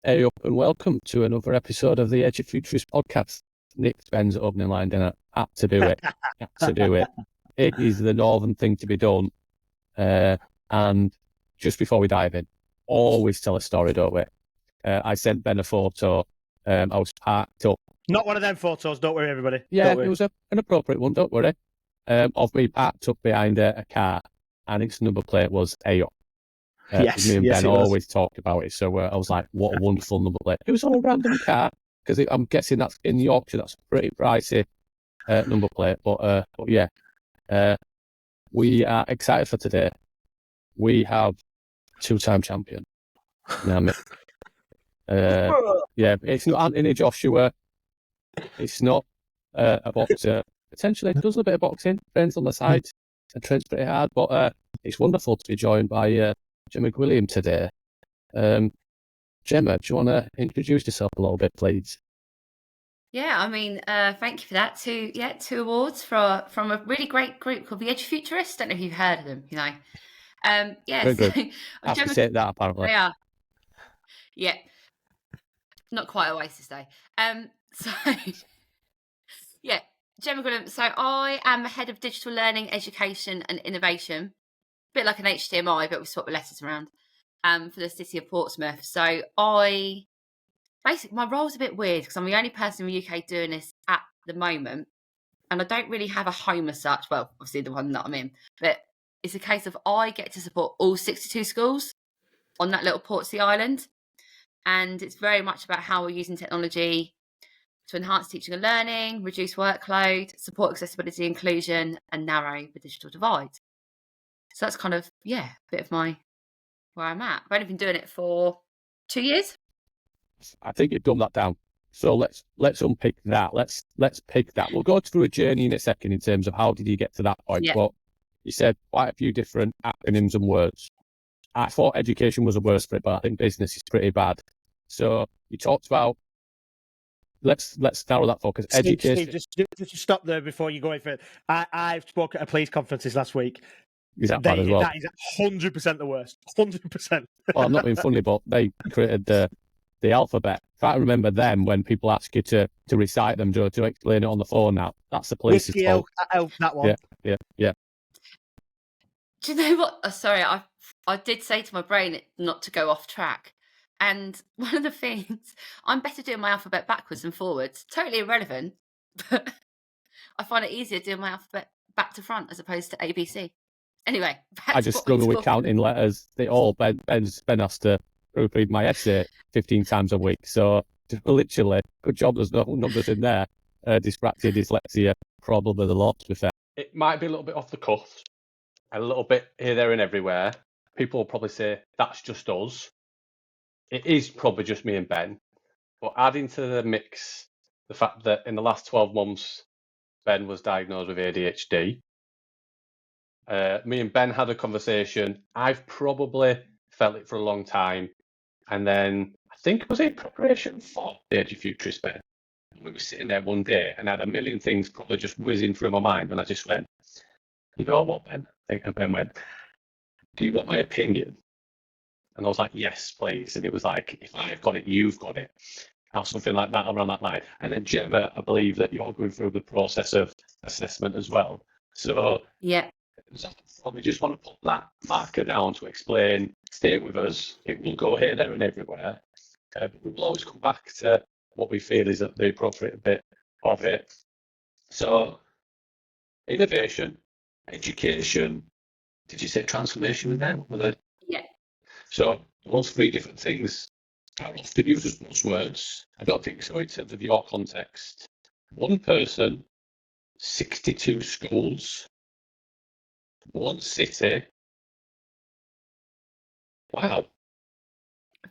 Hey up and welcome to another episode of the Edufuturists podcast. Nick Ben's opening line dinner. Had to do it. Had to do it. It is the northern thing to be done. And just before we dive in, always tell a story, don't we? I sent Ben a photo. I was parked up. Not one of them photos, don't worry, everybody. Yeah, it was an appropriate one, don't worry. Of me parked up behind a car, and its number plate was AO. Yes, me and yes, Ben it was. always talked about it, so I was like, what a wonderful number plate. It was on a random car, because I'm guessing that's in Yorkshire, that's a pretty pricey number plate, but yeah, we are excited for today. We have two-time champion. Yeah, it's not Anthony Joshua, it's not a boxer, potentially does a bit of boxing, trains on the side, and trains pretty hard, but it's wonderful to be joined by Gemma Gwilliam today. Gemma, do you want to introduce yourself a little bit, please? Yeah, I mean, thank you for that. Two awards from a really great group called the Edufuturists. Don't know if you've heard of them, you know. Yeah, so I have to say that apparently. They are. Yeah, not quite Oasis though. So yeah, Gemma Gwilliam. So I am the head of digital learning, education, and innovation. A bit like an HDMI, but we swap the letters around. For the city of Portsmouth. So my role's a bit weird because I'm the only person in the UK doing this at the moment, and I don't really have a home as such. Well, obviously the one that I'm in, but it's a case of I get to support all 62 schools on that little Portsea island, and it's very much about how we're using technology to enhance teaching and learning, reduce workload, support accessibility, inclusion, and narrow the digital divide. So that's kind of a bit of where I'm at. I've only been doing it for 2 years. I think you've dumbed that down. So let's unpick that. Let's pick that. We'll go through a journey in a second in terms of how did you get to that point. Yeah. But you said quite a few different acronyms and words. I thought education was a word for it, but I think business is pretty bad. So you talked about let's narrow that focus. Education. Steve, just stop there before you go any further. I've spoken at police conferences last week. Is that bad as well? That is 100% the worst. 100%. Well, I'm not being funny, but they created the alphabet. I can't remember them when people ask you to recite them, to explain it on the phone now. That's the police's fault. That one. Yeah. Do you know what? Oh, sorry, I did say to my brain not to go off track. And one of the things, I'm better doing my alphabet backwards than forwards. Totally irrelevant, but I find it easier doing my alphabet back to front as opposed to ABC. Anyway, I just struggle with counting letters. Ben has to proofread my essay 15 times a week. So literally, good job there's no numbers in there. Dyspraxia, dyslexia, probably the lot, to be fair. It might be a little bit off the cuff, a little bit here, there and everywhere. People will probably say, that's just us. It is probably just me and Ben. But adding to the mix the fact that in the last 12 months, Ben was diagnosed with ADHD. Me and Ben had a conversation. I've probably felt it for a long time. And then I think it was in preparation for the Edufuturists, Ben. We were sitting there one day and I had a million things probably just whizzing through my mind. And I just went, you know what, Ben? And Ben went, do you want my opinion? And I was like, yes, please. And it was like, if I've got it, you've got it. Or something like that around that line. And then Gemma, I believe that you're going through the process of assessment as well. So yeah, we just want to put that marker down to explain, stay with us. It will go here, there and everywhere. But we will always come back to what we feel is the appropriate bit of it. So innovation, education, did you say transformation with them? Yeah. So those three different things are often used as buzzwords. I don't think so in terms of your context. One person, 62 schools, one city. Wow.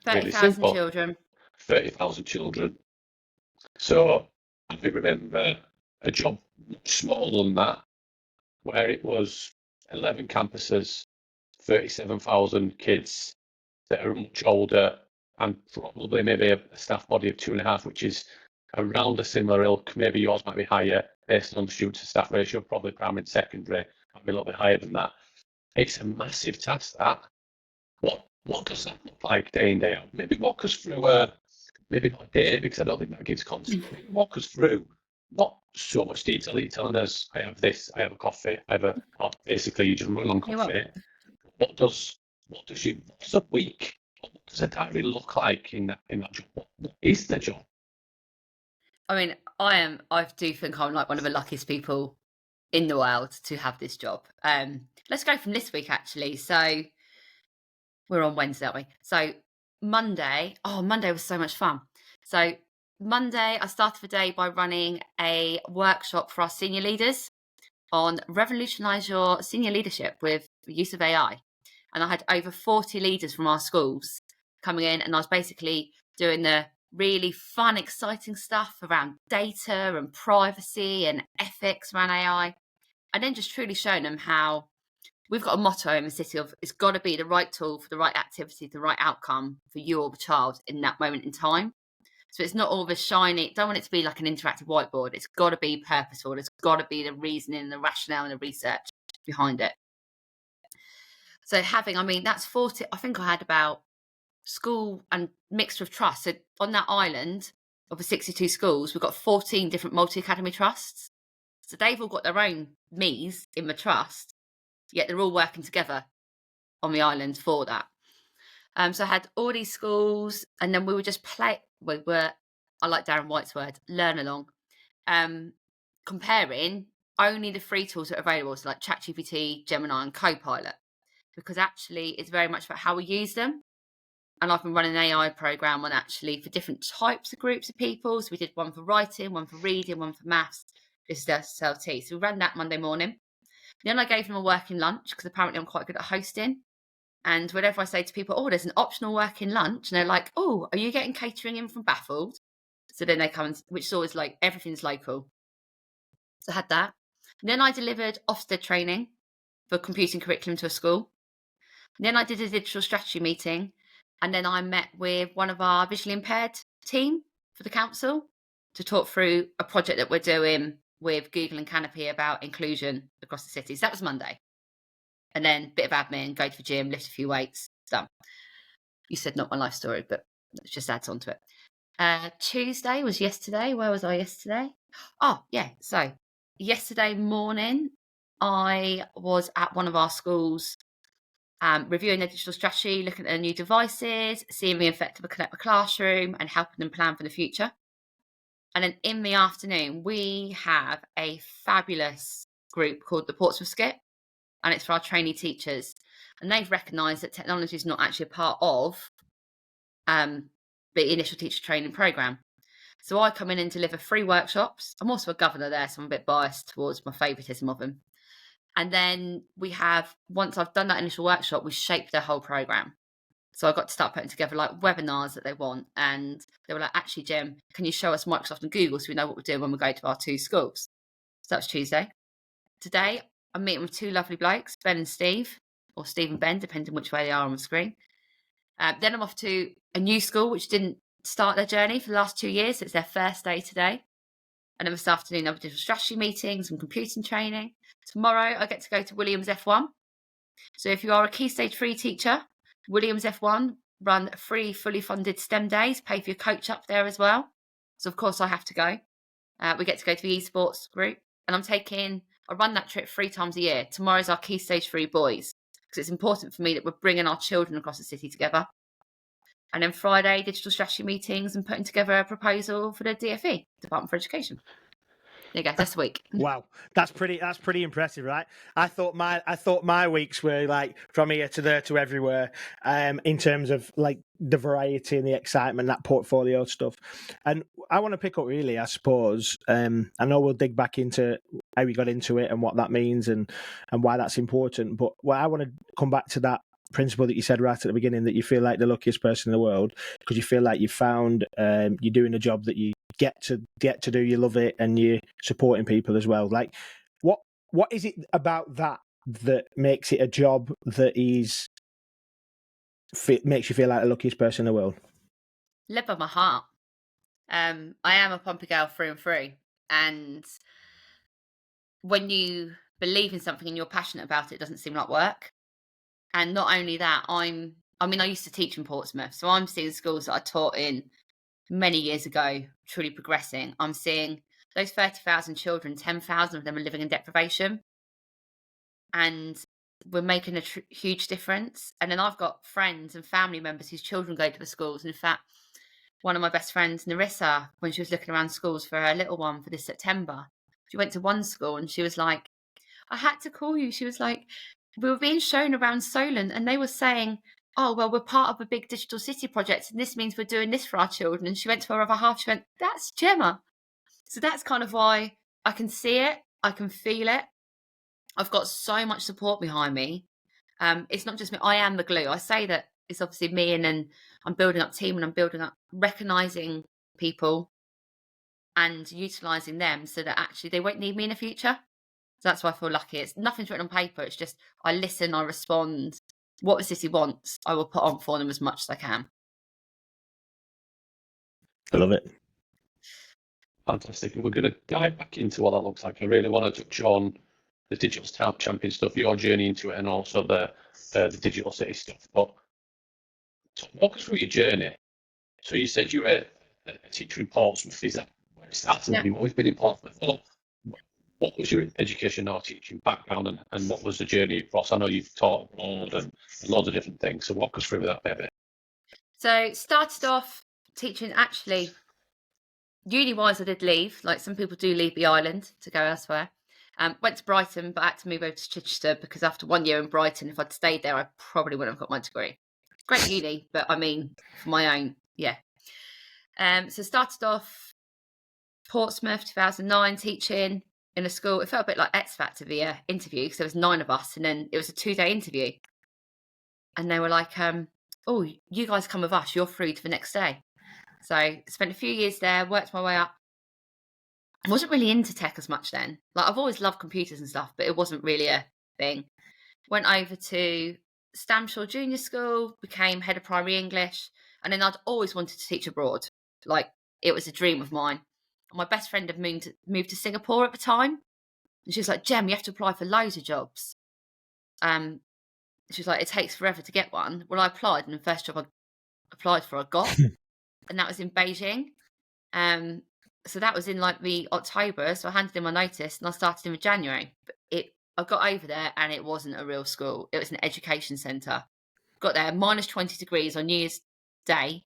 30,000 children. 30,000 children. So I remember a job much smaller than that, where it was 11 campuses, 37,000 kids that are much older, and probably maybe a staff body of 2.5, which is around a similar ilk. Maybe yours might be higher based on the student to staff ratio, probably primary and secondary might be a little bit higher than that. It's a massive task, that. what does that look like day in, day out? Maybe walk us through, maybe not a day, because I don't think that gives context. Maybe walk us through, not so much detail, you telling us, I have this, I have a coffee, basically you just run on You're coffee. What does a week, what does a diary look like in that job? What is the job? I mean, I do think I'm like one of the luckiest people in the world to have this job. Let's go from this week actually. So we're on Wednesday, aren't we? So Monday was so much fun. So Monday, I started the day by running a workshop for our senior leaders on revolutionise your senior leadership with the use of AI. And I had over 40 leaders from our schools coming in, and I was basically doing the really fun, exciting stuff around data and privacy and ethics around AI. And then just truly showing them how we've got a motto in the city of it's got to be the right tool for the right activity, the right outcome for you or the child in that moment in time. So it's not all the shiny, don't want it to be like an interactive whiteboard. It's got to be purposeful. It's got to be the reasoning, the rationale and the research behind it. So that's 40, I think I had about school and mixed with trust. So on that island of the 62 schools, we've got 14 different multi-academy trusts. So they've all got their own me's in the trust, yet they're all working together on the island for that. So I had all these schools, and then we would just play. I like Darren White's word, learn along, comparing only the free tools that are available, so like ChatGPT, Gemini, and Copilot, because actually it's very much about how we use them. And I've been running an AI program on actually for different types of groups of people. So we did one for writing, one for reading, one for maths, this is SLT. So we ran that Monday morning. Then I gave them a working lunch because apparently I'm quite good at hosting. And whenever I say to people, oh, there's an optional working lunch, and they're like, oh, are you getting catering in from Baffled? So then they come, which is always like, everything's local. So I had that. And then I delivered Ofsted training for computing curriculum to a school. And then I did a digital strategy meeting. And then I met with one of our visually impaired team for the council to talk through a project that we're doing with Google and Canopy about inclusion across the city. So that was Monday. And then a bit of admin, go to the gym, lift a few weights, done. You said not my life story, but let's just add on to it. Tuesday was yesterday. Where was I yesterday? Oh, yeah. So yesterday morning, I was at one of our schools reviewing their digital strategy, looking at their new devices, seeing the effect of a Connect the Classroom and helping them plan for the future. And then in the afternoon, we have a fabulous group called the Portsmouth Skit, and it's for our trainee teachers. And they've recognised that technology is not actually a part of the initial teacher training programme. So I come in and deliver 3 workshops. I'm also a governor there, so I'm a bit biased towards my favouritism of them. And then we have, once I've done that initial workshop, we shape their whole programme. So I got to start putting together like webinars that they want. And they were like, actually, Jem, can you show us Microsoft and Google so we know what we're doing when we go to our 2 schools? So that was Tuesday. Today, I'm meeting with 2 lovely blokes, Ben and Steve, or Steve and Ben, depending which way they are on the screen. Then I'm off to a new school, which didn't start their journey for the last 2 years. So it's their first day today. And then this afternoon, I'll be doing strategy meetings and computing training. Tomorrow, I get to go to Williams F1. So if you are a Key Stage 3 teacher, Williams F1 run free, fully funded STEM days, pay for your coach up there as well. So of course, I have to go. We get to go to the esports group. And I run that trip 3 times a year. Tomorrow's our Key Stage 3 boys, because it's important for me that we're bringing our children across the city together. And then Friday, digital strategy meetings and putting together a proposal for the DFE, Department for Education. There you go. That's the week. Wow, that's pretty impressive, right? I thought my weeks were like from here to there to everywhere, in terms of like the variety and the excitement, that portfolio stuff. And I want to pick up really, I suppose. I know we'll dig back into how we got into it and what that means and why that's important. But I want to come back to that principle that you said right at the beginning, that you feel like the luckiest person in the world because you feel like you found you're doing a job that you get to do, you love it, and you're supporting people as well. Like what is it about that makes it a job that makes you feel like the luckiest person in the world? Led by my heart. I am a pumpy girl through and through, and when you believe in something and you're passionate about it, it doesn't seem like work. And not only that, I'm I mean, I used to teach in Portsmouth, so I'm seeing schools that I taught in many years ago truly progressing. I'm seeing those 30,000 children, 10,000 of them are living in deprivation, and we're making a huge difference. And then I've got friends and family members whose children go to the schools. And in fact, one of my best friends, Narissa, when she was looking around schools for her little one for this September, she went to one school and she was like, I had to call you. She was like, we were being shown around Solent and they were saying, oh, well, we're part of a big digital city project and this means we're doing this for our children. And she went to her other half, she went, that's Gemma. So that's kind of why I can see it, I can feel it. I've got so much support behind me. It's not just me, I am the glue. I say that it's obviously me, and then I'm building up team and I'm building up recognising people and utilising them so that actually they won't need me in the future. So that's why I feel lucky. It's nothing's written on paper. It's just I listen, I respond. What the city wants, I will put on for them as much as I can. I love it. Fantastic. We're going to dive back into what that looks like. I really want to touch on the digital champion stuff, your journey into it, and also the digital city stuff. But walk us through your journey. So you said you were a teacher in Portsmouth. Is that where it started? Yeah. You've always been in Portsmouth. What was your education or teaching background, and what was the journey across? I know you've taught abroad and loads of different things. So walk us through that baby. So started off teaching, actually, uni-wise I did leave. Like some people do leave the island to go elsewhere. Went to Brighton, but I had to move over to Chichester because after 1 year in Brighton, if I'd stayed there, I probably wouldn't have got my degree. Great uni, but I mean, for my own, yeah. So started off Portsmouth, 2009, teaching in a school. It felt a bit like X Factor, the interview, because there was 9 of us, and then it was a 2-day interview. And they were like, oh, you guys come with us, you're free to the next day. So I spent a few years there, worked my way up. I wasn't really into tech as much then. Like I've always loved computers and stuff, but it wasn't really a thing. Went over to Stamshaw Junior School, became head of primary English, and then I'd always wanted to teach abroad. Like it was a dream of mine. My best friend had moved to Singapore at the time, and she was like, "Gem, you have to apply for loads of jobs." She was like, "It takes forever to get one." Well, I applied, and the first job I applied for, I got, and that was in Beijing. So that was in like the October. So I handed in my notice, and I started in January. But I got over there, and it wasn't a real school. It was an education centre. Got there, minus 20 degrees on New Year's Day.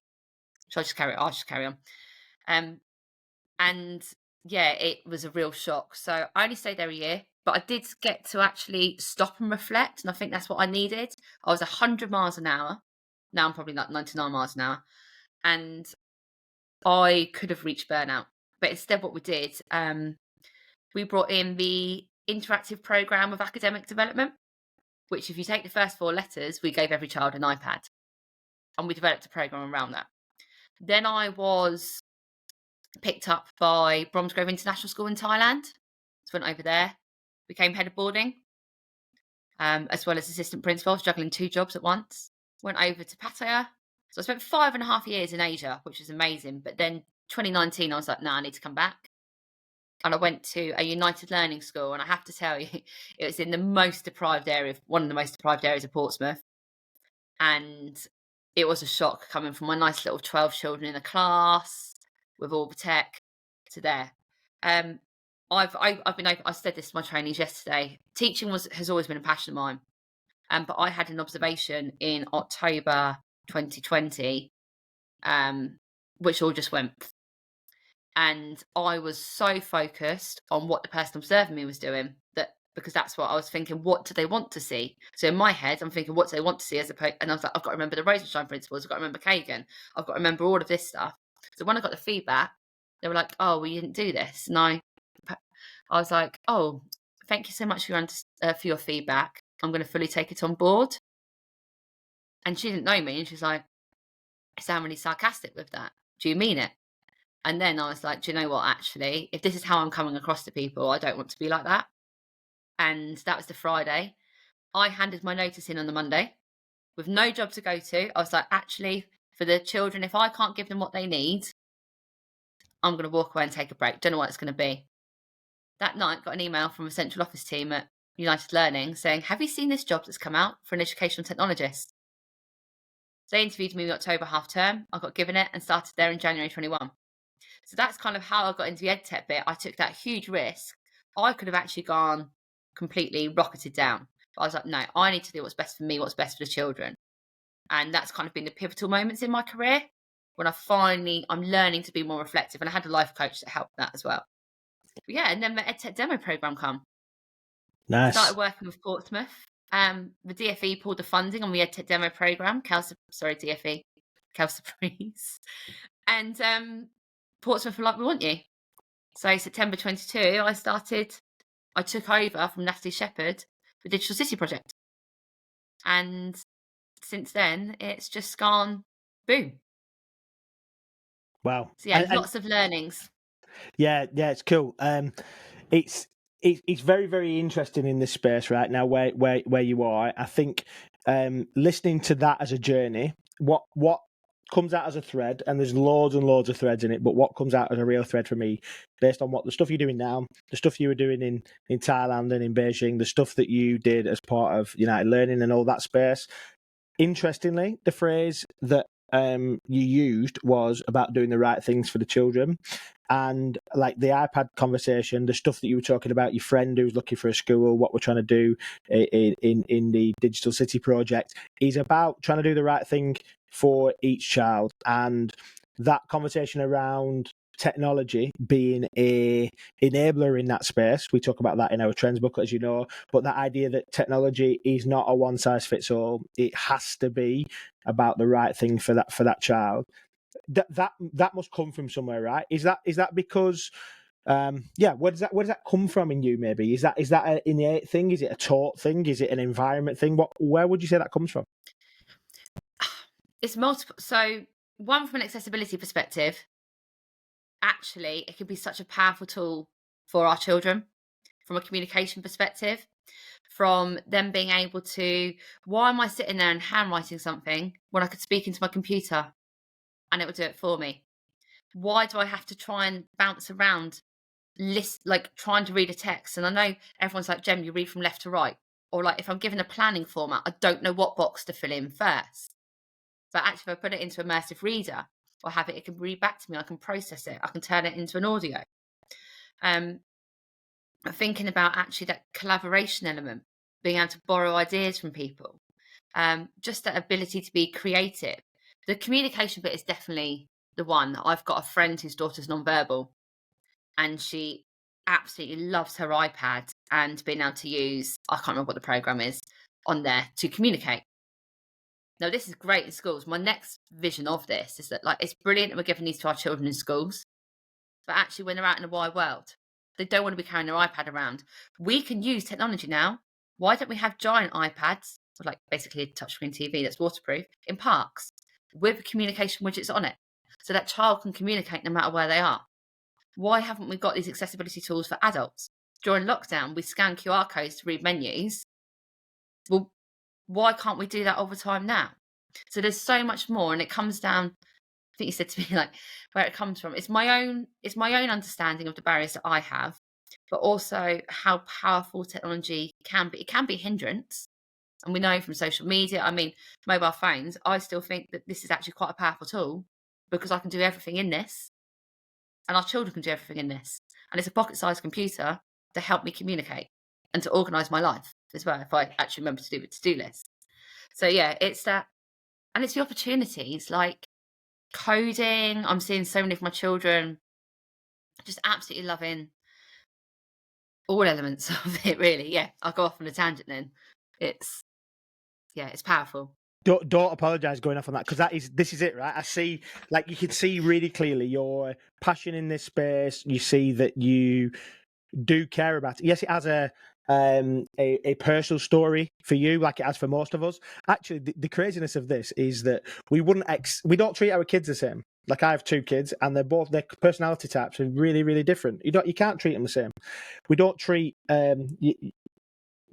I'll just carry on. And yeah, it was a real shock. So I only stayed there a year, but I did get to actually stop and reflect. And I think that's what I needed. I was 100 miles an hour. Now I'm probably like 99 miles an hour. And I could have reached burnout. But instead what we did, we brought in the interactive programme of academic development, which if you take the first 4 letters, we gave every child an iPad. And we developed a programme around that. Then I was picked up by Bromsgrove International School in Thailand. So went over there, became head of boarding, as well as assistant principal, juggling 2 jobs at once. Went over to Pattaya. So I spent 5.5 years in Asia, which was amazing. But then 2019, I was like, I need to come back. And I went to a United Learning School. And I have to tell you, it was in the most deprived area, one of the most deprived areas of Portsmouth. And it was a shock coming from my nice little 12 children in a class with all the tech to there. I said this to my trainees yesterday. Teaching has always been a passion of mine. But I had an observation in October 2020, which all just went. And I was so focused on what the person observing me was doing because that's what I was thinking. What do they want to see? So in my head, I'm thinking, what do they want to see? And I was like, I've got to remember the Rosenstein principles. I've got to remember Kagan. I've got to remember all of this stuff. So when I got the feedback, they were like, "Oh, well, you didn't do this." And I was like, "Oh, thank you so much for your feedback. I'm going to fully take it on board." And she didn't know me, and she's like, "I sound really sarcastic with that. Do you mean it?" And then I was like, do you know what, actually, if this is how I'm coming across to people, I don't want to be like that. And that was the Friday. I handed my notice in on the Monday with no job to go to. I was like, actually, for the children, if I can't give them what they need, I'm going to walk away and take a break. Don't know what it's going to be. That night, got an email from a central office team at United Learning saying, have you seen this job that's come out for an educational technologist? They interviewed me in October half term. I got given it and started there in January 21. So that's kind of how I got into the EdTech bit. I took that huge risk. I could have actually gone completely rocketed down. But I was like, no, I need to do what's best for me, what's best for the children. And that's kind of been the pivotal moments in my career when I'm learning to be more reflective. And I had a life coach that helped that as well. But yeah, and then the EdTech demo program come. Nice. Started working with Portsmouth. The DFE pulled the funding on the EdTech demo program. DFE, Breeze. And Portsmouth were like, we want you. So September 22, I took over from Natalie Shepherd the Digital City project. And since then, it's just gone boom. Wow. So yeah, lots of learnings. Yeah, it's cool. It's very, very interesting in this space right now where you are. I think listening to that as a journey, what comes out as a thread, and there's loads and loads of threads in it, but what comes out as a real thread for me, based on what the stuff you're doing now, the stuff you were doing in Thailand and in Beijing, the stuff that you did as part of United Learning and all that space. Interestingly, the phrase that you used was about doing the right things for the children, and like the iPad conversation, the stuff that you were talking about, your friend who's looking for a school, what we're trying to do in the Digital City project is about trying to do the right thing for each child. And that conversation around technology being a enabler in that space, we talk about that in our trends book, as you know, but that idea that technology is not a one size fits all, it has to be about the right thing for that child. That must come from somewhere, right? Is that because where does that come from in you? Maybe is that an innate thing? Is it a taught thing? Is it an environment thing? Where would you say that comes from? It's multiple. So one, from an accessibility perspective, actually it could be such a powerful tool for our children from a communication perspective, from them being able to, why am I sitting there and handwriting something when I could speak into my computer and it would do it for me? Why do I have to try and bounce around trying to read a text? And I know everyone's like, Gem, you read from left to right. Or like if I'm given a planning format, I don't know what box to fill in first. But actually, if I put it into immersive reader or have it can read back to me, I can process it, I can turn it into an audio. Thinking about actually that collaboration element, being able to borrow ideas from people, just that ability to be creative. The communication bit is definitely the one. I've got a friend whose daughter's nonverbal, and she absolutely loves her iPad and being able to use, I can't remember what the program is, on there to communicate. Now, this is great in schools. My next vision of this is that it's brilliant that we're giving these to our children in schools, but actually when they're out in the wide world, they don't want to be carrying their iPad around. We can use technology now. Why don't we have giant iPads, like basically a touchscreen TV that's waterproof, in parks with communication widgets on it, so that child can communicate no matter where they are? Why haven't we got these accessibility tools for adults? During lockdown, we scan QR codes to read menus. Well, why can't we do that all the time now? So there's so much more, and it comes down, I think you said to me, like, where it comes from. It's my own understanding of the barriers that I have, but also how powerful technology can be. It can be a hindrance. And we know from social media, I mean, mobile phones, I still think that this is actually quite a powerful tool because I can do everything in this, and our children can do everything in this. And it's a pocket-sized computer to help me communicate and to organise my life as well, if I actually remember to do the to-do list. So yeah, it's that. And it's the opportunities, like coding. I'm seeing so many of my children just absolutely loving all elements of it, really. Yeah, I'll go off on a tangent then. It's powerful. Don't apologize going off on that, because this is it, right? I see, like, you can see really clearly your passion in this space. You see that you do care about it. Yes, it has a personal story for you, like it has for most of us. Actually, the craziness of this is that we don't treat our kids the same. Like, I have two kids, and their personality types are really, really different. You can't treat them the same. We don't treat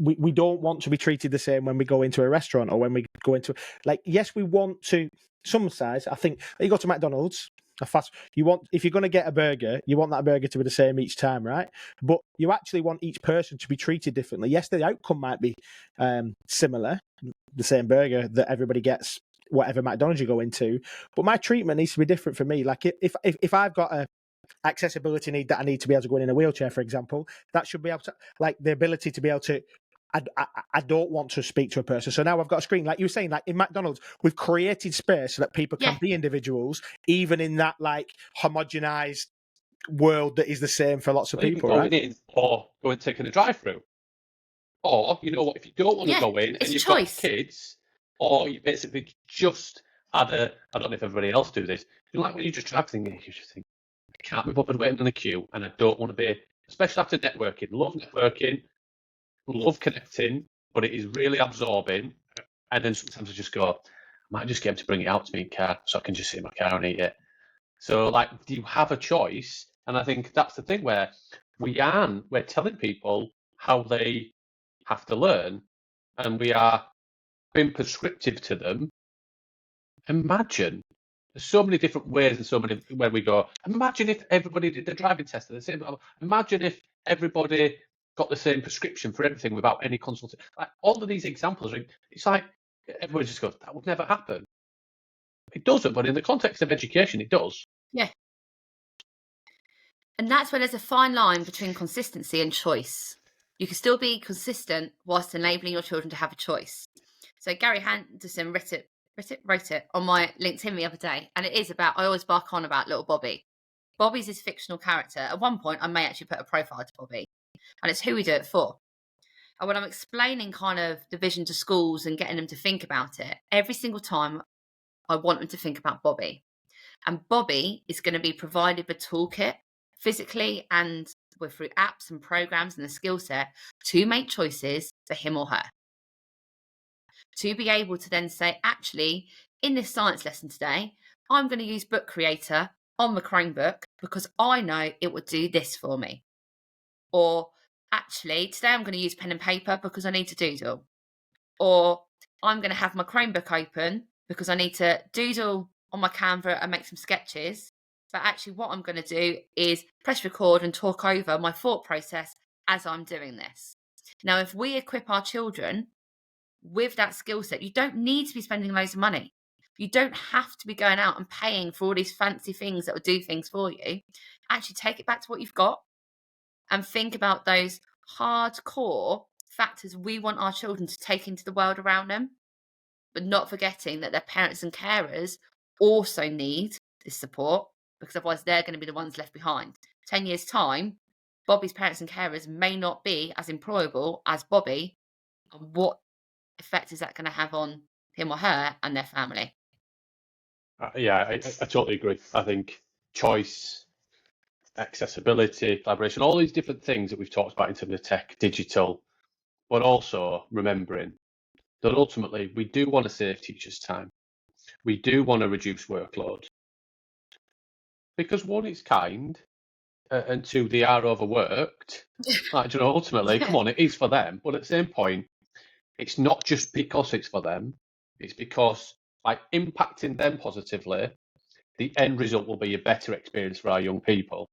we don't want to be treated the same when we go into a restaurant or when we go into, like, yes, we want to some size. I think you go to McDonald's, if you're going to get a burger, you want that burger to be the same each time, right? But you actually want each person to be treated differently. Yes, the outcome might be similar, the same burger that everybody gets whatever McDonald's you go into. But my treatment needs to be different for me. Like if I've got a accessibility need that I need to be able to go in a wheelchair, for example, that should be able to, like, the ability to be able to. I don't want to speak to a person, so now I've got a screen. Like you were saying, like in McDonald's, we've created space so that people can be individuals, even in that like homogenized world that is the same for lots of people. Going in or going and taking a drive-through, or you know what, if you don't want to go in and you've got kids, or you basically just had a, I don't know if everybody else do this, you know, like when you just drive things, you just think, I can't be bothered waiting in the queue, and I don't want to be, especially after networking. Love connecting, but it is really absorbing. And then sometimes I just go, I might just get him to bring it out to me in car so I can just sit in my car and eat it. So, like, you have a choice. And I think that's the thing where we're telling people how they have to learn, and we are being prescriptive to them. Imagine, there's so many different ways and so many where we go, imagine if everybody did the driving test at the same time. Imagine if everybody got the same prescription for everything without any consultation. Like, all of these examples, it's like everybody just goes, that would never happen. It doesn't, but in the context of education, it does. Yeah. And that's where there's a fine line between consistency and choice. You can still be consistent whilst enabling your children to have a choice. So Gary Henderson wrote it on my LinkedIn the other day, and it is about, I always bark on about little Bobby. Bobby's his fictional character. At one point, I may actually put a profile to Bobby, and it's who we do it for. And when I'm explaining kind of the vision to schools and getting them to think about it, every single time I want them to think about Bobby. And Bobby is going to be provided the toolkit physically and through apps and programs and the skill set to make choices for him or her. To be able to then say, actually, in this science lesson today, I'm going to use Book Creator on the Chromebook because I know it will do this for me. Or actually, today I'm going to use pen and paper because I need to doodle. Or I'm going to have my Chromebook open because I need to doodle on my Canva and make some sketches. But actually what I'm going to do is press record and talk over my thought process as I'm doing this. Now, if we equip our children with that skill set, you don't need to be spending loads of money. You don't have to be going out and paying for all these fancy things that will do things for you. Actually, take it back to what you've got and think about those hardcore factors we want our children to take into the world around them, but not forgetting that their parents and carers also need this support, because otherwise they're going to be the ones left behind. 10 years' time, Bobby's parents and carers may not be as employable as Bobby. And what effect is that going to have on him or her and their family? I totally agree. I think choice, accessibility, collaboration, all these different things that we've talked about in terms of tech, digital, but also remembering that ultimately we do want to save teachers time. We do want to reduce workload. Because one, it's kind, and two, they are overworked. Like, you know, ultimately, come on, it is for them. But at the same point, it's not just because it's for them. It's because, like, impacting them positively, the end result will be a better experience for our young people.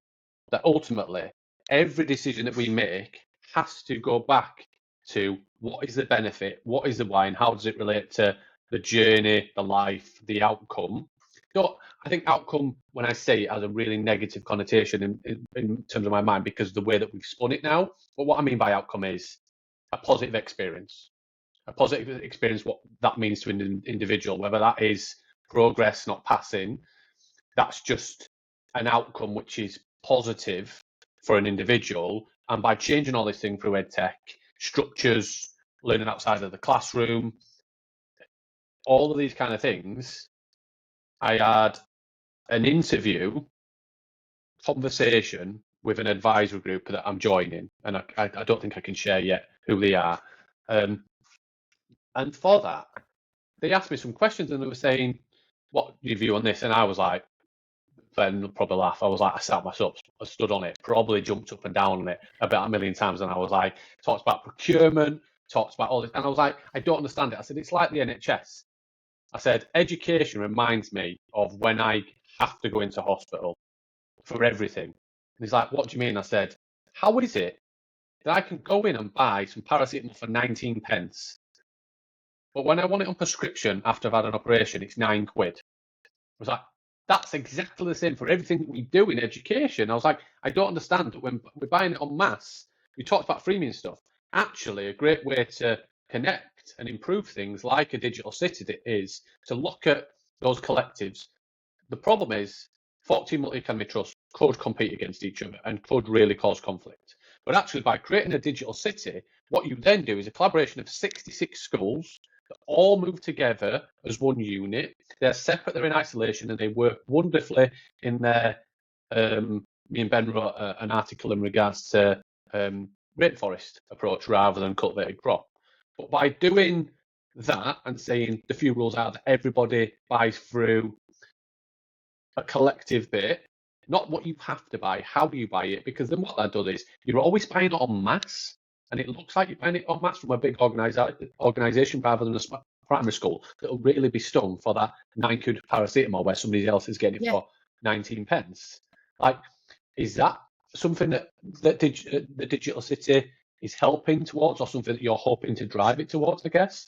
That ultimately, every decision that we make has to go back to what is the benefit, what is the why, and how does it relate to the journey, the life, the outcome. So I think outcome, when I say it, has a really negative connotation in terms of my mind because of the way that we've spun it now. But what I mean by outcome is a positive experience. A positive experience, what that means to an individual, whether that is progress, not passing, that's just an outcome which is positive for an individual. And by changing all this thing through EdTech, structures, learning outside of the classroom, all of these kind of things, I had an interview, conversation with an advisory group that I'm joining, and I don't think I can share yet who they are. And for that, they asked me some questions and they were saying, what do you view on this? And I was like, Ben will probably laugh. I was like, I sat myself, I stood on it, probably jumped up and down on it about a million times. And I was like, talks about procurement, talks about all this. And I was like, I don't understand it. I said, it's like the NHS. I said, education reminds me of when I have to go into hospital for everything. And he's like, what do you mean? I said, how is it that I can go in and buy some paracetamol for 19 pence, But when I want it on prescription after I've had an operation, it's £9. I was like, that's exactly the same for everything that we do in education. I was like, I don't understand that when we're buying it en masse. We talked about freemium stuff. Actually, a great way to connect and improve things like a digital city is to look at those collectives. The problem is 14 multi-academy trusts could compete against each other and could really cause conflict. But actually, by creating a digital city, what you then do is a collaboration of 66 schools that all move together as one unit. They're separate, they're in isolation, and they work wonderfully in their. Me and Ben wrote an article in regards to rainforest approach rather than cultivated crop. But by doing that and saying the few rules are that everybody buys through a collective bit, not what you have to buy, how you buy it, because then what that does is you're always buying it en masse, and it looks like you're buying it en masse from a big organisation rather than a primary school that'll really be stung for that £9 paracetamol where somebody else is getting it for 19 pence. Like, is that something that the digital city is helping towards, or something that you're hoping to drive it towards, I guess?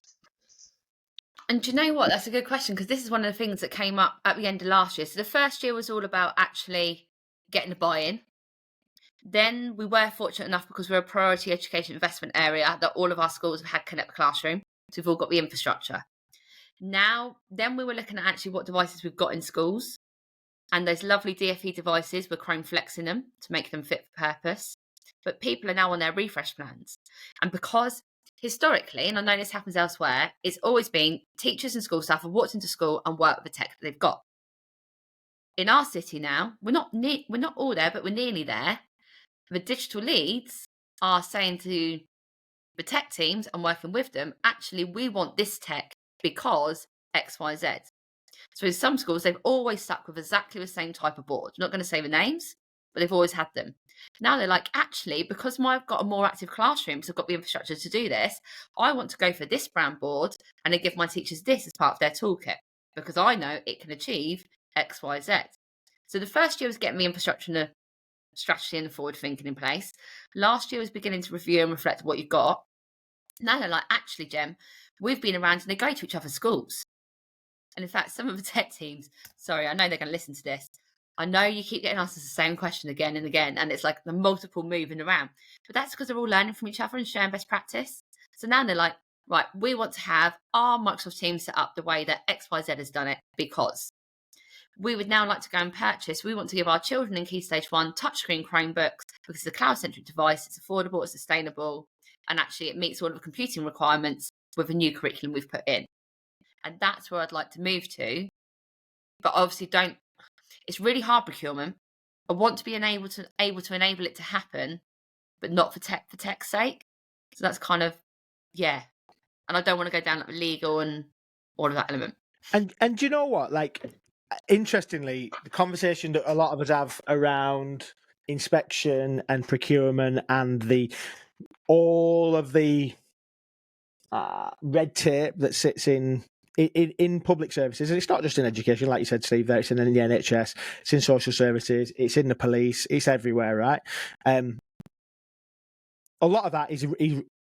And do you know what? That's a good question, because this is one of the things that came up at the end of last year. So the first year was all about actually getting the buy-in. Then we were fortunate enough, because we're a priority education investment area, that all of our schools have had Connect Classroom. So we've all got the infrastructure. Then we were looking at actually what devices we've got in schools. And those lovely DFE devices, we're Chrome flexing them to make them fit for purpose. But people are now on their refresh plans. And because historically, and I know this happens elsewhere, it's always been teachers and school staff have walked into school and worked with the tech that they've got. In our city now, we're not all there, but we're nearly there. The digital leads are saying to the tech teams and working with them, actually, we want this tech because X, Y, Z. So in some schools, they've always stuck with exactly the same type of board. I'm not going to say the names, but they've always had them. Now they're like, actually, because I've got a more active classroom, so I've got the infrastructure to do this, I want to go for this brand board and then give my teachers this as part of their toolkit, because I know it can achieve X, Y, Z. So the first year was getting the infrastructure and the strategy and the forward thinking in place. Last year was beginning to review and reflect what you've got. Now they're like, actually, Gem, we've been around and they go to each other's schools. And in fact, some of the tech teams, sorry, I know they're going to listen to this. I know you keep getting asked the same question again and again, and it's like the multiple moving around. But that's because they're all learning from each other and sharing best practice. So now they're like, right, we want to have our Microsoft Teams set up the way that XYZ has done it, because we would now like to go and purchase. We want to give our children in Key Stage 1 touchscreen Chromebooks because it's a cloud-centric device, it's affordable, it's sustainable, and actually it meets all of the computing requirements with a new curriculum we've put in. And that's where I'd like to move to. But obviously it's really hard, procurement. I want to be able to enable it to happen, but not for tech's sake. So that's kind of, yeah. And I don't want to go down like legal and all of that element. And do you know what? Like, interestingly, the conversation that a lot of us have around inspection and procurement and all of the red tape that sits in public services, and it's not just in education, like you said, Steve. There, it's in the NHS, it's in social services, it's in the police, it's everywhere, right? A lot of that is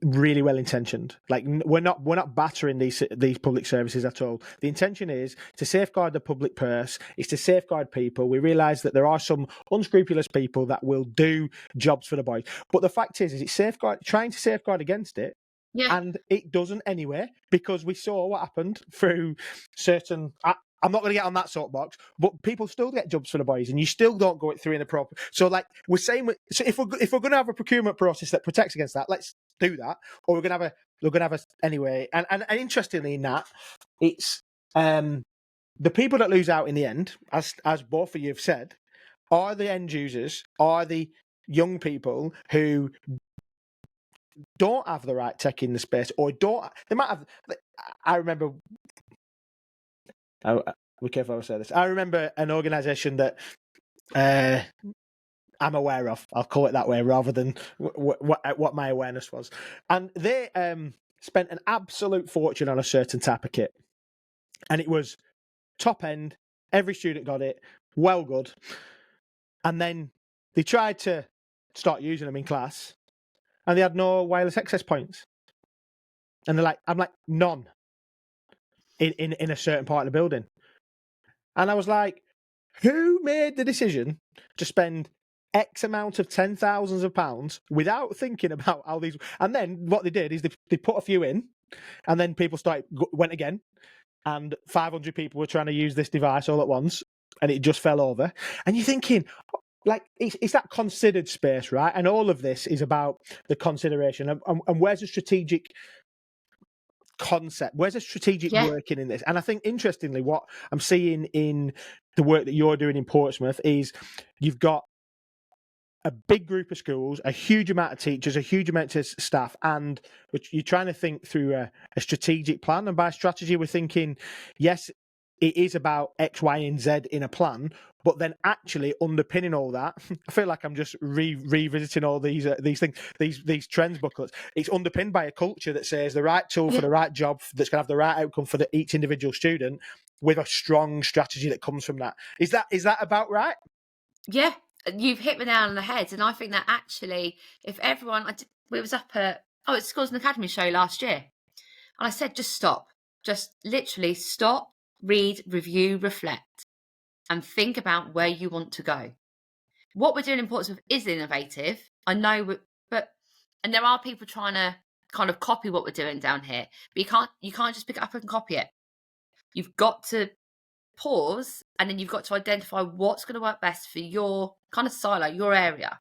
really well intentioned. Like, we're not battering these public services at all. The intention is to safeguard the public purse. It's to safeguard people. We realise that there are some unscrupulous people that will do jobs for the boys, but the fact is it's trying to safeguard against it. Yeah. And it doesn't anyway, because we saw what happened through certain. I'm not going to get on that soapbox, but people still get jobs for the boys, and you still don't go it through in the proper. So, like we're saying, so if we're going to have a procurement process that protects against that, let's do that. Or we're going to have a anyway. And interestingly, in that, it's the people that lose out in the end, as both of you have said, are the end users, are the young people who don't have the right tech in the space, or they might have. I remember. Be careful how I say this. I remember an organisation that I'm aware of. I'll call it that way rather than what my awareness was. And they spent an absolute fortune on a certain type of kit, and it was top end. Every student got it, well good. And then they tried to start using them in class, and they had no wireless access points. And I'm like, none. in a certain part of the building. And I was like, who made the decision to spend X amount of £10,000s of pounds without thinking about how these? And then what they did is they put a few in, and then people went again, and 500 people were trying to use this device all at once, and it just fell over. And you're thinking, like, it's that considered space, right? And all of this is about the consideration. And where's the strategic concept? Where's the strategic working in this? And I think, interestingly, what I'm seeing in the work that you're doing in Portsmouth is you've got a big group of schools, a huge amount of teachers, a huge amount of staff, and you're trying to think through a strategic plan. And by strategy, we're thinking, yes, it is about X, Y, and Z in a plan, but then actually underpinning all that, I feel like I'm just revisiting all these things, these trends booklets. It's underpinned by a culture that says the right tool for the right job that's going to have the right outcome for each individual student, with a strong strategy that comes from that. Is that about right? Yeah, you've hit the nail on the head, and I think that actually, if everyone, we was up at Schools and Academy show last year, and I said, just stop, just literally stop, read, review, reflect, and think about where you want to go. What we're doing in Portsmouth is innovative, I know, and there are people trying to kind of copy what we're doing down here, but you can't just pick it up and copy it. You've got to pause, and then you've got to identify what's going to work best for your kind of silo, your area.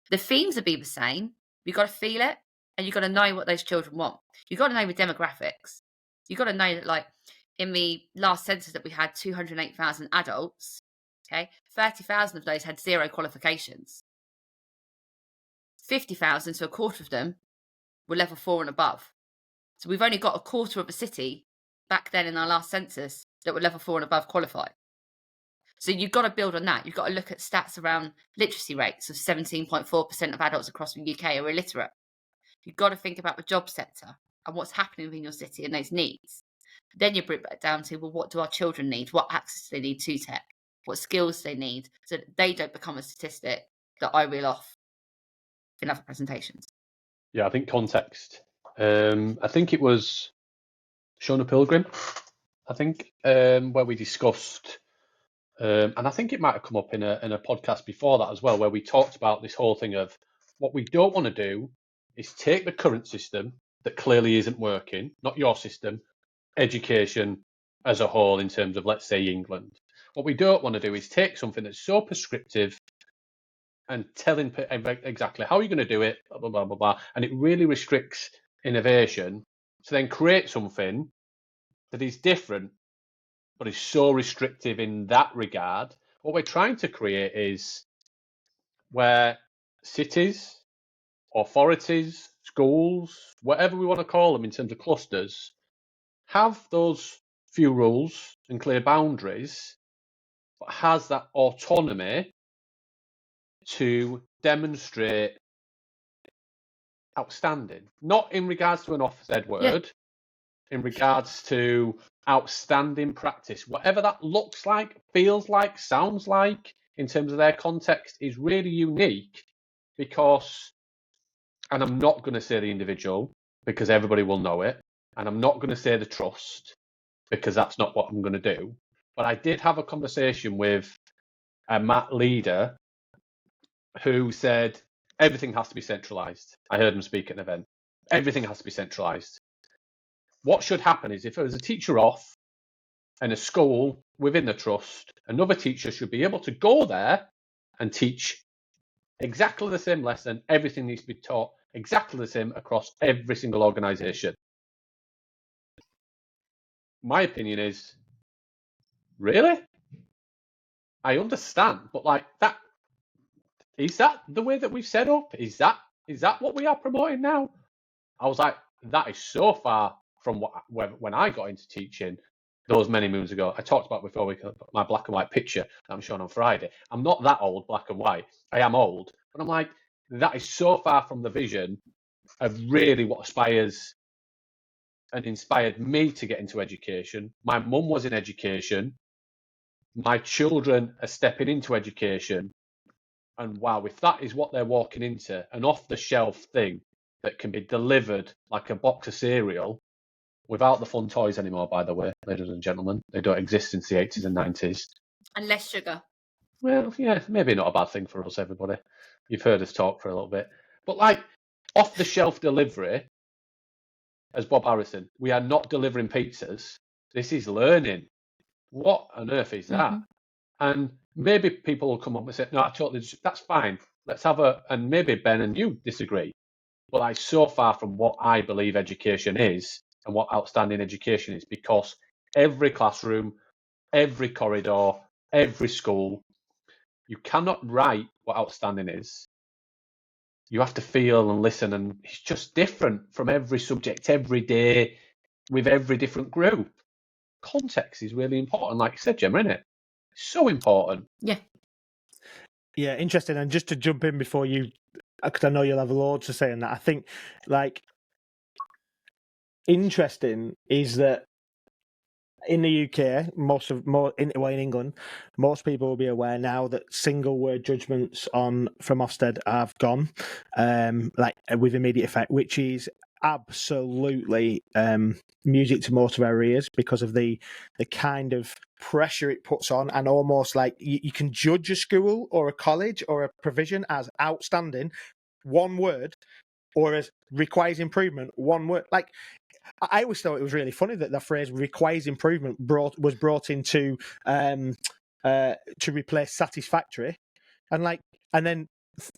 The themes will be the same. You've got to feel it, and you've got to know what those children want. You've got to know the demographics. You've got to know that, like, in the last census that we had 208,000 adults, okay, 30,000 of those had 0 qualifications. 50,000, so a quarter of them, were level 4 and above. So we've only got a quarter of a city back then in our last census that were level 4 and above qualified. So you've got to build on that. You've got to look at stats around literacy rates of 17.4% of adults across the UK are illiterate. You've got to think about the job sector and what's happening within your city and those needs. Then you bring it back down to, well, what do our children need? What access do they need to tech? What skills they need, so that they don't become a statistic that I reel off in other presentations. Yeah, I think context. I think it was Shona Pilgrim, where we discussed, and I think it might have come up in a podcast before that as well, where we talked about this whole thing of what we don't want to do is take the current system that clearly isn't working, not your system, education as a whole in terms of, let's say, England. What we don't want to do is take something that's so prescriptive and telling exactly how you're going to do it, blah, blah, blah, blah, blah, and it really restricts innovation, to then create something that is different, but is so restrictive in that regard. What we're trying to create is where cities, authorities, schools, whatever we want to call them in terms of clusters, have those few rules and clear boundaries, but has that autonomy to demonstrate outstanding. Not in regards to an Ofsted word, in regards to outstanding practice. Whatever that looks like, feels like, sounds like, in terms of their context, is really unique because, and I'm not going to say the individual because everybody will know it, and I'm not going to say the trust because that's not what I'm going to do. But I did have a conversation with a MAT leader who said everything has to be centralised. I heard him speak at an event. Everything has to be centralised. What should happen is if there was a teacher off in a school within the trust, another teacher should be able to go there and teach exactly the same lesson. Everything needs to be taught exactly the same across every single organisation. My opinion is, really? I understand, but like that, is that the way that we've set up? Is that what we are promoting now? I was like, that is so far from when I got into teaching those many moons ago. I talked about before my black and white picture that I'm showing on Friday. I'm not that old, black and white. I am old, but I'm like, that is so far from the vision of really what aspires and inspired me to get into education. My mum was in education. My children are stepping into education. And wow, if that is what they're walking into, an off-the-shelf thing that can be delivered like a box of cereal, without the fun toys anymore, by the way, ladies and gentlemen. They don't exist since the 80s and 90s. And less sugar. Well, yeah, maybe not a bad thing for us, everybody. You've heard us talk for a little bit. But like off-the-shelf delivery, as Bob Harrison, we are not delivering pizzas. This is learning. What on earth is that? And maybe people will come up and say, no, that's fine. Let's have and maybe Ben and you disagree. But like so far from what I believe education is and what outstanding education is, because every classroom, every corridor, every school, you cannot write what outstanding is. You have to feel and listen, and it's just different from every subject, every day, with every different group. Context is really important, like you said, Gemma, isn't it? So important. Yeah. Yeah, interesting. And just to jump in before you, because I know you'll have loads to say on that, I think, like, interesting is that in the UK, in England, most people will be aware now that single word judgments from Ofsted have gone, like with immediate effect, which is absolutely music to most of our ears because of the kind of pressure it puts on, and almost like you can judge a school or a college or a provision as outstanding, one word, or as requires improvement, one word. Like, I always thought it was really funny that the phrase requires improvement was brought in to replace satisfactory, and then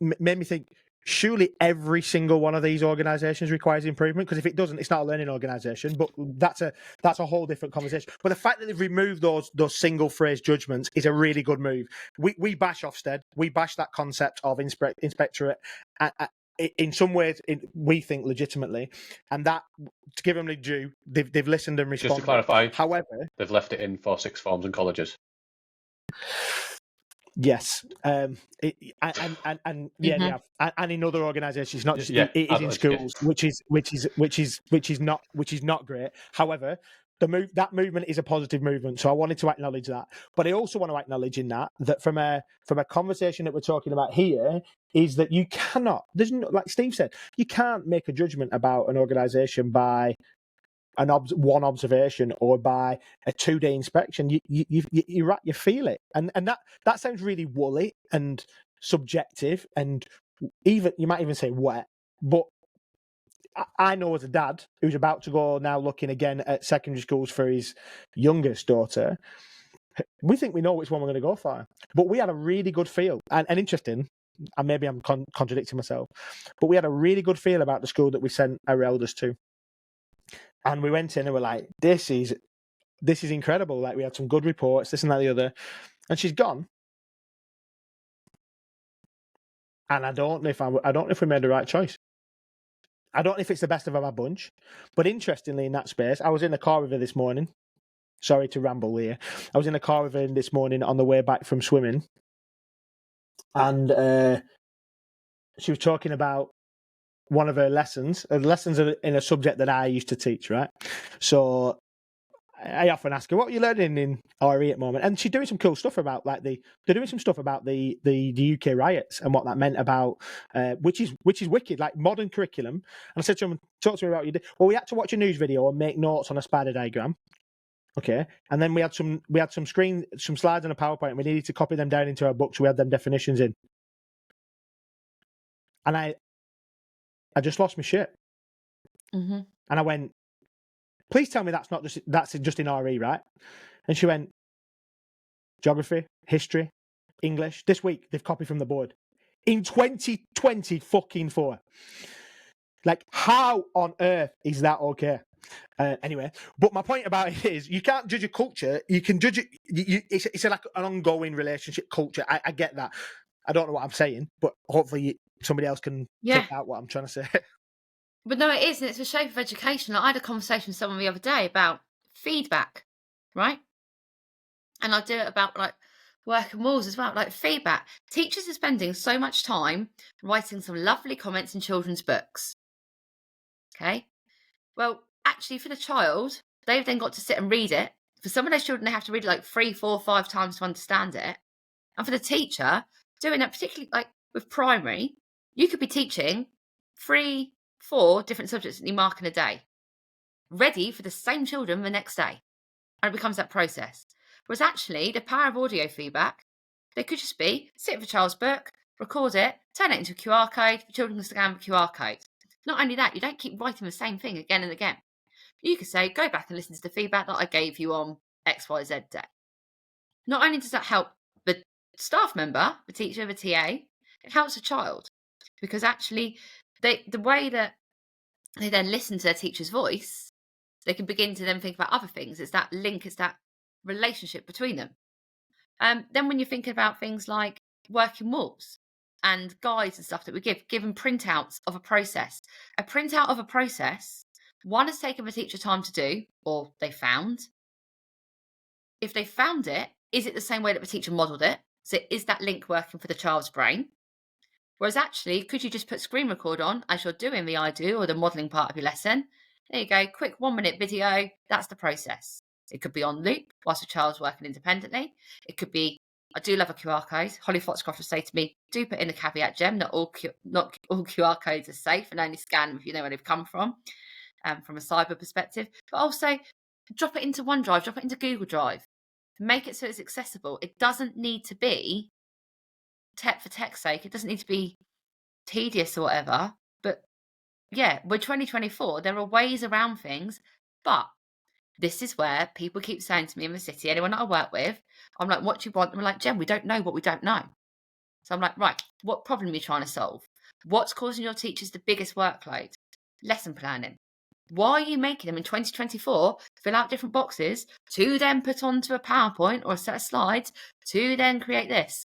made me think, surely every single one of these organisations requires improvement, because if it doesn't, it's not a learning organisation. But that's a whole different conversation. But the fact that they've removed those single phrase judgments is a really good move. We bash Ofsted, we bash that concept of inspectorate. In some ways, we think legitimately, and that, to give them the due, they've listened and responded. Just to clarify, however, they've left it in for sixth forms and colleges. Yes, and they have, and in other organisations, not just it is in schools, which is not great. However, that movement is a positive movement, so I wanted to acknowledge that. But I also want to acknowledge in that from a conversation that we're talking about here, is that you cannot. There's no, like Steve said, you can't make a judgment about an organisation by one observation or by a 2-day inspection. You're right, you feel it, and that sounds really woolly and subjective, and even you might even say wet. But I know as a dad who's about to go now looking again at secondary schools for his youngest daughter, we think we know which one we're going to go for. But we had a really good feel, and interesting, and maybe I'm contradicting myself, but we had a really good feel about the school that we sent our eldest to. And we went in and we're like, this is incredible. Like, we had some good reports, this and that, the other. And she's gone. And I don't know if we made the right choice. I don't know if it's the best of our bunch. But interestingly, in that space, I was in the car with her this morning. Sorry to ramble here. I was in the car with her this morning on the way back from swimming. And she was talking about one of her lessons. Lessons are in a subject that I used to teach, right? So I often ask her, what are you learning in RE at the moment? And she's doing some cool stuff about they're doing some stuff about the UK riots and what that meant about, which is wicked, like modern curriculum. And I said to him, talk to me about what you did. Well, we had to watch a news video and make notes on a spider diagram. Okay. And then we had some slides and a PowerPoint, and we needed to copy them down into our book, so we had them definitions in. And I just lost my shit. Mm-hmm. And I went, please tell me that's just in RE, right? And she went, geography, history, English. This week they've copied from the board. In 2020 fucking 4. Like, how on earth is that okay? Anyway, but my point about it is, you can't judge a culture. You can judge it. It's like an ongoing relationship culture. I get that. I don't know what I'm saying, but hopefully somebody else can pick out what I'm trying to say. But no, it is, and it's a shape of education. Like, I had a conversation with someone the other day about feedback, right? And I do it about like work and walls as well, like feedback. Teachers are spending so much time writing some lovely comments in children's books. Okay. Well, actually, for the child, they've then got to sit and read it. For some of those children, they have to read it like 3, 4, 5 times to understand it. And for the teacher, doing that, particularly like with primary, you could be teaching 3, 4 different subjects that you mark in a day, ready for the same children the next day. And it becomes that process. Whereas actually, the power of audio feedback, they could just be sit with a child's book, record it, turn it into a QR code, the children can scan the QR code. Not only that, you don't keep writing the same thing again and again. You could say, go back and listen to the feedback that I gave you on XYZ day. Not only does that help the staff member, the teacher, the TA, it helps the child. Because actually, the way that they then listen to their teacher's voice, they can begin to then think about other things. It's that link, it's that relationship between them. Then when you're thinking about things like working walls and guides and stuff that we given printouts of a process. A printout of a process, one has taken the teacher time to do, or they found. If they found it, is it the same way that the teacher modelled it? So is that link working for the child's brain? Whereas actually, could you just put screen record on as you're doing the I do or the modelling part of your lesson? There you go, quick 1 minute video, that's the process. It could be on loop whilst the child's working independently. It could be, I do love a QR code. Holly Foxcroft would say to me, do put in the caveat, Gem, not all QR codes are safe and only scan them if you know where they've come from a cyber perspective. But also, drop it into OneDrive, drop it into Google Drive. Make it so it's accessible. It doesn't need to be tech for tech's sake. It doesn't need to be tedious or whatever. But yeah, we're 2024. There are ways around things. But this is where people keep saying to me in the city, anyone that I work with, I'm like, what do you want? And we're like, Jen, we don't know what we don't know. So I'm like, right, what problem are you trying to solve? What's causing your teachers the biggest workload? Lesson planning. Why are you making them in 2024 fill out different boxes to then put onto a PowerPoint or a set of slides to then create this?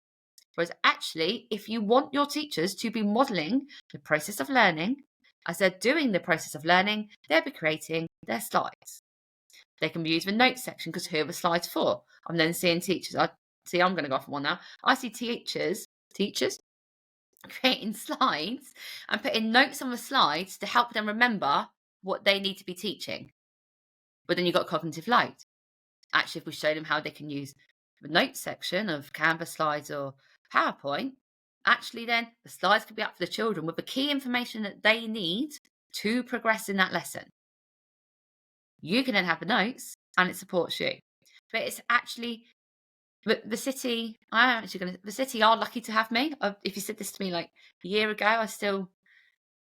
Whereas actually, if you want your teachers to be modelling the process of learning, as they're doing the process of learning, they'll be creating their slides. They can be used in the notes section because who are the slides for? I'm then seeing teachers. I'm going to go off on one now. I see teachers creating slides and putting notes on the slides to help them remember what they need to be teaching. But then you've got cognitive load. Actually, if we show them how they can use the notes section of Canvas slides or PowerPoint, actually then the slides can be up for the children with the key information that they need to progress in that lesson. You can then have the notes and it supports you. But it's actually, the city, the city are lucky to have me. If you said this to me like a year ago, I still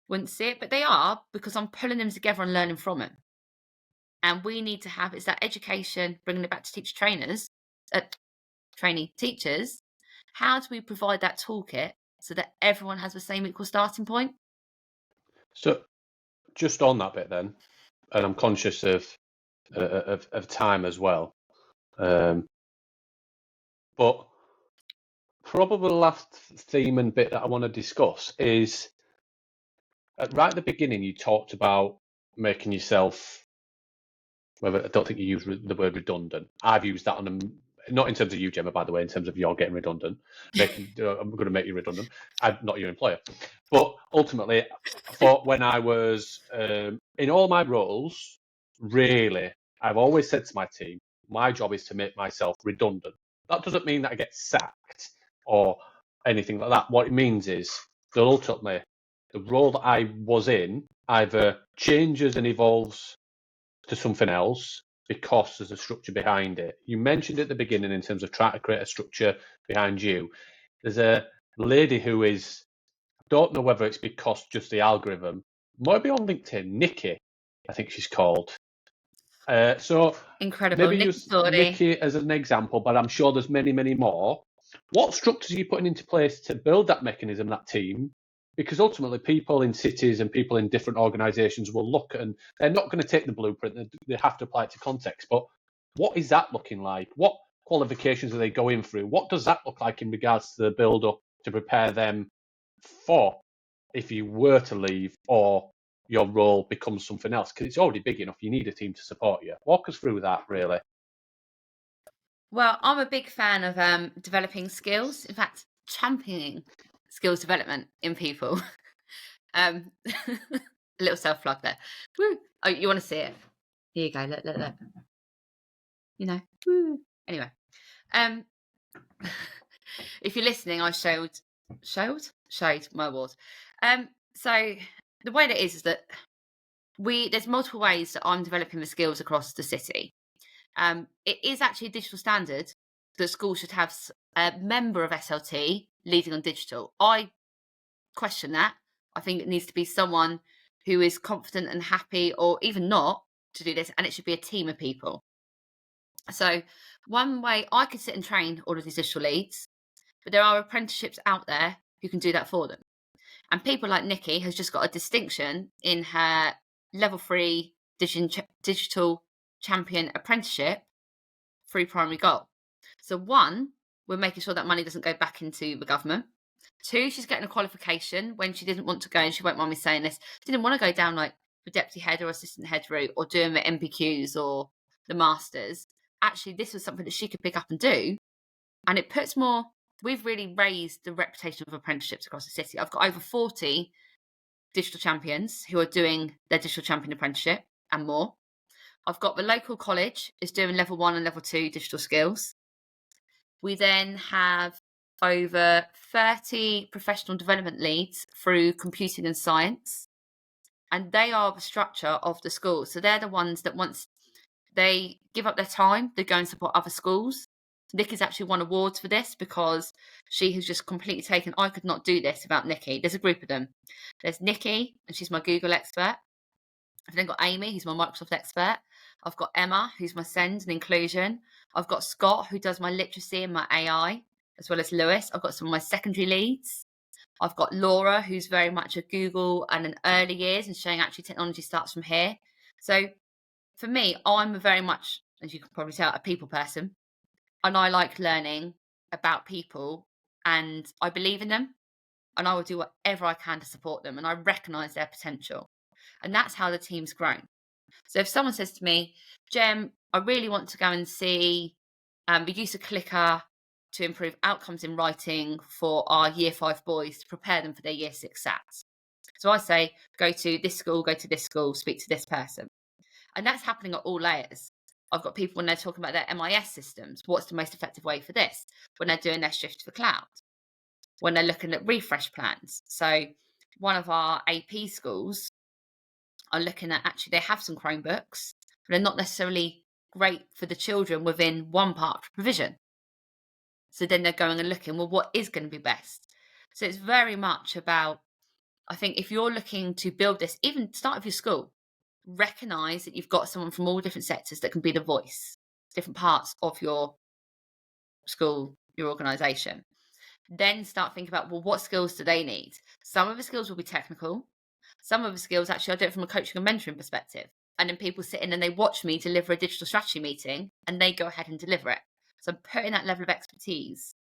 wouldn't see it, but they are, because I'm pulling them together and learning from it. And we need to have, it's that education, bringing it back to teacher trainers, trainee teachers. How do we provide that toolkit so that everyone has the same equal starting point? So just on that bit then, and I'm conscious of time as well, but probably the last theme and bit that I want to discuss is right at the beginning you talked about making yourself, I don't think you used the word redundant. I've used that on not in terms of you, Gemma, by the way, in terms of you're getting redundant. I'm going to make you redundant. I'm not your employer. But ultimately, for when I was in all my roles, really, I've always said to my team, my job is to make myself redundant. That doesn't mean that I get sacked or anything like that. What it means is that ultimately, the role that I was in either changes and evolves to something else because there's a structure behind it. You mentioned at the beginning in terms of trying to create a structure behind you. There's a lady who is, I don't know whether it's because just the algorithm, might be on LinkedIn, Nikki, I think she's called. So incredible. Maybe use Nikki as an example, but I'm sure there's many, many more. What structures are you putting into place to build that mechanism, that team? Because ultimately people in cities and people in different organisations will look and they're not going to take the blueprint, they have to apply it to context. But what is that looking like? What qualifications are they going through? What does that look like in regards to the build-up to prepare them for if you were to leave or your role becomes something else? Because it's already big enough, you need a team to support you. Walk us through that, really. Well, I'm a big fan of developing skills. In fact, championing skills development in people. A little self-plug there. Woo. Oh, you want to see it? Here you go. Look. You know. Woo. Anyway, if you're listening, I showed my award. So the way that is that there's multiple ways that I'm developing the skills across the city. It is actually a digital standard that schools should have a member of SLT leading on digital. I question that. I think it needs to be someone who is confident and happy, or even not, to do this, and it should be a team of people. So one way I could sit and train all of these digital leads, but there are apprenticeships out there who can do that for them. And people like Nikki has just got a distinction in her level 3 digital champion apprenticeship through primary goal. So 1, we're making sure that money doesn't go back into the government. 2, she's getting a qualification when she didn't want to go, and she won't mind me saying this, didn't want to go down like the deputy head or assistant head route or doing the MPQs or the masters. Actually, this was something that she could pick up and do. And it puts more, we've really raised the reputation of apprenticeships across the city. I've got over 40 digital champions who are doing their digital champion apprenticeship and more. I've got the local college is doing level 1 and level 2 digital skills. We then have over 30 professional development leads through computing and science. And they are the structure of the school. So they're the ones that once they give up their time, they go and support other schools. Nikki's actually won awards for this because she has just completely taken, I could not do this without Nikki. There's a group of them. There's Nikki, and she's my Google expert. I've then got Amy, who's my Microsoft expert. I've got Emma, who's my SEND and inclusion. I've got Scott, who does my literacy and my AI, as well as Lewis. I've got some of my secondary leads. I've got Laura, who's very much a Google and an early years and showing actually technology starts from here. So for me, I'm very much, as you can probably tell, a people person. And I like learning about people, and I believe in them, and I will do whatever I can to support them, and I recognise their potential. And that's how the team's grown. So if someone says to me, Gem, I really want to go and see the use of Clicker to improve outcomes in writing for our year 5 boys to prepare them for their year 6 SATs. So I say, go to this school, speak to this person. And that's happening at all layers. I've got people when they're talking about their MIS systems, what's the most effective way for this? When they're doing their shift to the cloud, when they're looking at refresh plans. So one of our AP schools are looking at, actually they have some Chromebooks, but they're not necessarily great for the children within one part of the provision. So then they're going and looking, well, what is going to be best? So it's very much about, I think if you're looking to build this, even start with your school, recognise that you've got someone from all different sectors that can be the voice, different parts of your school, your organisation. Then start thinking about, well, what skills do they need? Some of the skills will be technical. Some of the skills, actually, I do it from a coaching and mentoring perspective. And then people sit in and they watch me deliver a digital strategy meeting and they go ahead and deliver it. So I'm putting that level of expertise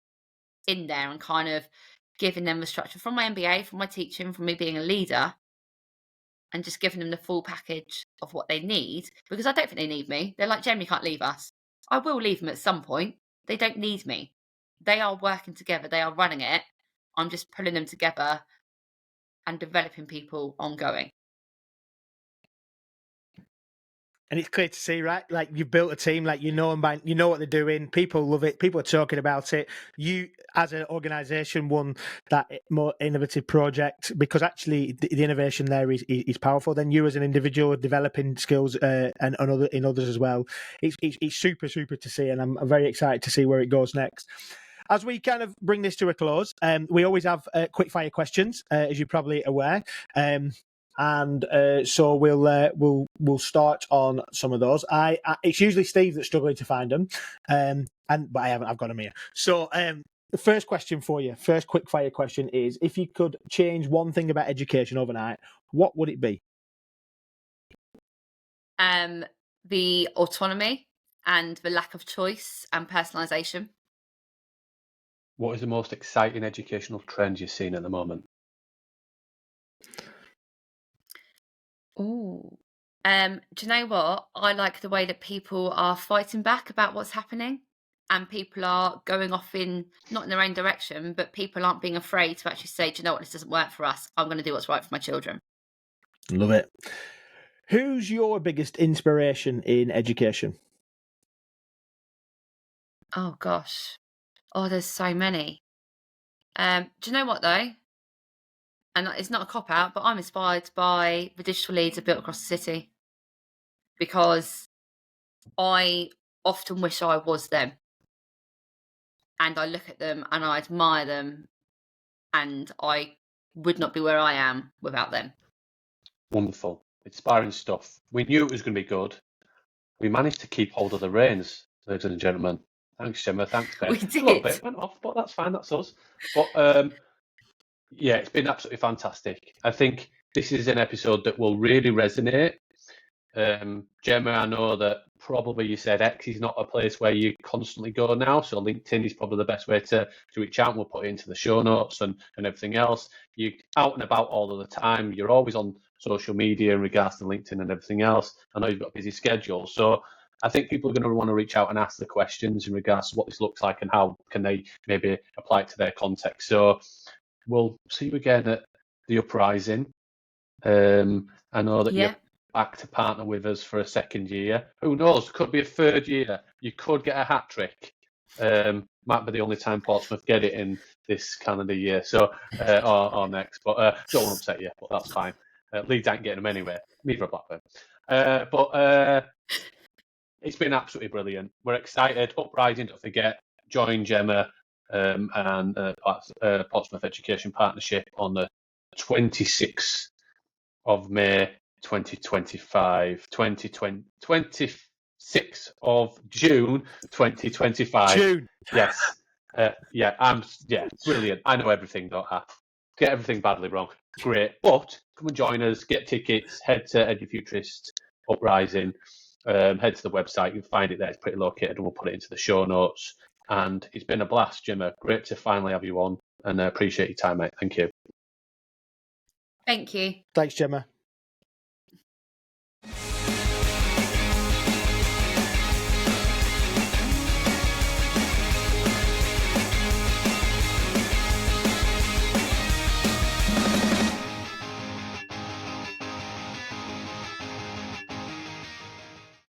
in there and kind of giving them the structure from my MBA, from my teaching, from me being a leader, and just giving them the full package of what they need, because I don't think they need me. They're like, Jem, you can't leave us. I will leave them at some point. They don't need me. They are working together. They are running it. I'm just pulling them together and developing people ongoing. And it's clear to see, right? Like you've built a team, like you know them, you know what they're doing. People love it. People are talking about it. You, as an organisation, won that more innovative project because actually the innovation there is powerful. Then you, as an individual, are developing skills and in others as well. It's super to see, and I'm very excited to see where it goes next. As we kind of bring this to a close, we always have quickfire questions, as you're probably aware. So we'll start on some of those. It's usually Steve that's struggling to find them, but I've got them here. So the first question for you, first quickfire question is: if you could change one thing about education overnight, what would it be? The autonomy and the lack of choice and personalisation. What is the most exciting educational trend you're seeing at the moment? Oh, do you know what? I like the way that people are fighting back about what's happening, and people are going off not in their own direction, but people aren't being afraid to actually say, do you know what, this doesn't work for us. I'm going to do what's right for my children. Love it. Who's your biggest inspiration in education? Oh gosh. Oh, there's so many. Do you know what though? and it's not a cop out, but I'm inspired by the digital leads built across the city, because I often wish I was them, and I look at them and I admire them, and I would not be where I am without them. Wonderful, inspiring stuff. We knew it was going to be good. We managed to keep hold of the reins, ladies and gentlemen. Thanks, Gemma. Thanks, Ben. We A little did. bit went off, but that's fine. That's us. But yeah, it's been absolutely fantastic. I think this is an episode that will really resonate. Gemma, I know that probably you said X is not a place where you constantly go now, so LinkedIn is probably the best way to reach out. We'll put it into the show notes and everything else. You're out and about all of the time. You're always on social media in regards to LinkedIn and everything else. I know you've got a busy schedule, so I think people are going to want to reach out and ask the questions in regards to what this looks like and how can they maybe apply it to their context. So we'll see you again at the Uprising. I know that you're back to partner with us for a second year. Who knows? Could be a third year. You could get a hat trick. Might be the only time Portsmouth get it in this calendar year, so or next. But don't want to upset you, but that's fine. Leeds ain't getting them anyway. Neither are Blackburn. But it's been absolutely brilliant. We're excited. Uprising, don't forget. Join Gemma and Portsmouth Education Partnership on the 26th of May 2025. 26th of June 2025. June. Yes. Brilliant. I know everything, don't I? Get everything badly wrong. Great. But come and join us, get tickets, head to Edufuturists Uprising, head to the website, you'll find it there, it's pretty located, and we'll put it into the show notes. And it's been a blast, Gemma. Great to finally have you on, and I appreciate your time, mate. Thank you. Thank you. Thanks, Gemma.